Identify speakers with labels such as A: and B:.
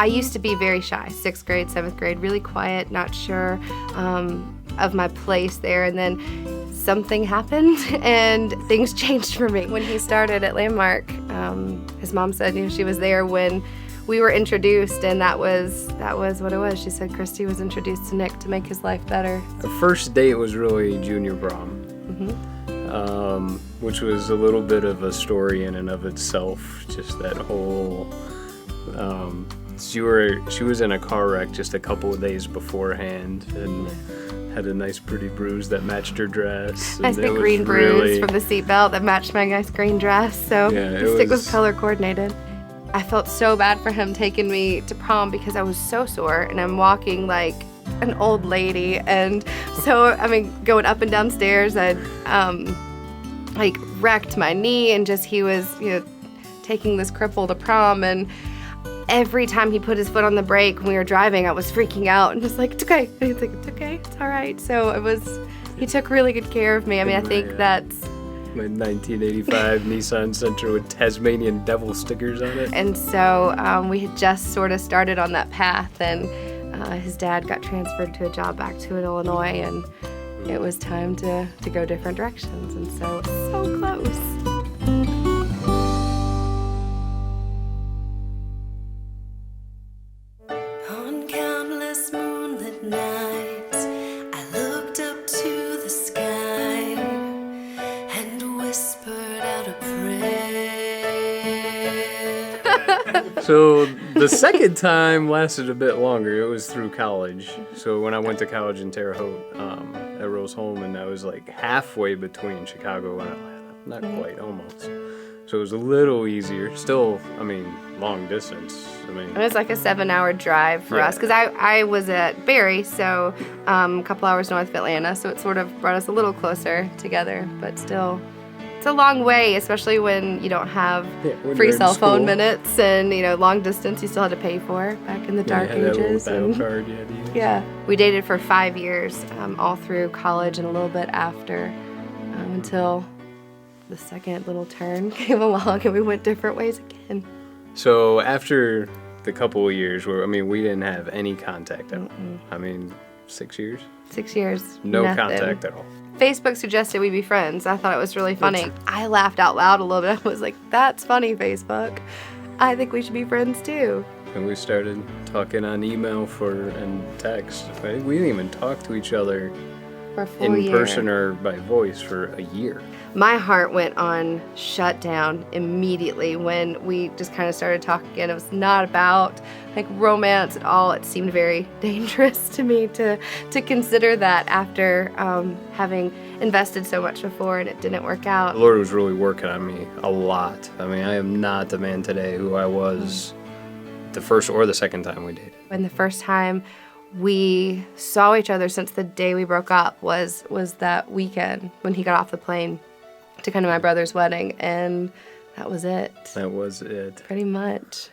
A: I used to be very shy, 6th grade, 7th grade, really quiet, not sure of my place there. And then something happened and things changed for me. When he started at Landmark, his mom said she was there when we were introduced, and that was what it was. She said Christy was introduced to Nick to make his life better.
B: The first date was really junior prom, which was a little bit of a story in and of itself. Just that whole, she was in a car wreck just a couple of days beforehand, and had a nice pretty bruise that matched her dress.
A: Nice big green bruise from the seatbelt that matched my nice green dress. So the stick was color coordinated. I felt so bad for him taking me to prom because I was so sore and I'm walking like an old lady. And so, going up and down stairs, I'd wrecked my knee, and just he was, taking this cripple to prom. And every time he put his foot on the brake when we were driving, I was freaking out and just like, it's okay. And he's like, it's okay, it's all right. So he took really good care of me. I think that's
B: my 1985 Nissan Sentra with Tasmanian devil stickers on it.
A: And so we had just sort of started on that path, and his dad got transferred to a job back to Illinois, and it was time to go different directions. And so close.
C: On countless moonlit nights, I looked up to the sky and whispered out a prayer.
B: So the second time lasted a bit longer. It was through college. So when I went to college in Terre Haute, at Rose-Hulman, I was like halfway between Chicago and Atlanta. Not quite, almost. So it was a little easier. Still, long distance.
A: It was like a 7-hour drive for us, because I was at Barry, so a couple hours north of Atlanta, so it sort of brought us a little closer together, but still, it's a long way, especially when you don't have free cell phone minutes, and long distance you still had to pay for back in the dark ages.
B: That little battle card you had to use.
A: We dated for 5 years, all through college and a little bit after, until the second little turn came along and we went different ways again.
B: So after the couple of years where, we didn't have any contact at all. 6 years?
A: 6 years.
B: No
A: nothing.
B: contact at all.
A: Facebook suggested we be friends. I thought it was really funny. I laughed out loud a little bit. I was like, that's funny, Facebook. I think we should be friends too.
B: And we started talking on email and text. We didn't even talk to each other
A: for a full year.
B: Person or by voice for a year.
A: My heart went on shutdown immediately when we just kind of started talking again. It was not about romance at all. It seemed very dangerous to me to consider that after having invested so much before and it didn't work out.
B: The Lord was really working on me a lot. I am not the man today who I was the first or the second time we dated.
A: And the first time we saw each other since the day we broke up was that weekend when he got off the plane to come to my brother's wedding, and that was it.
B: That was it.
A: Pretty much.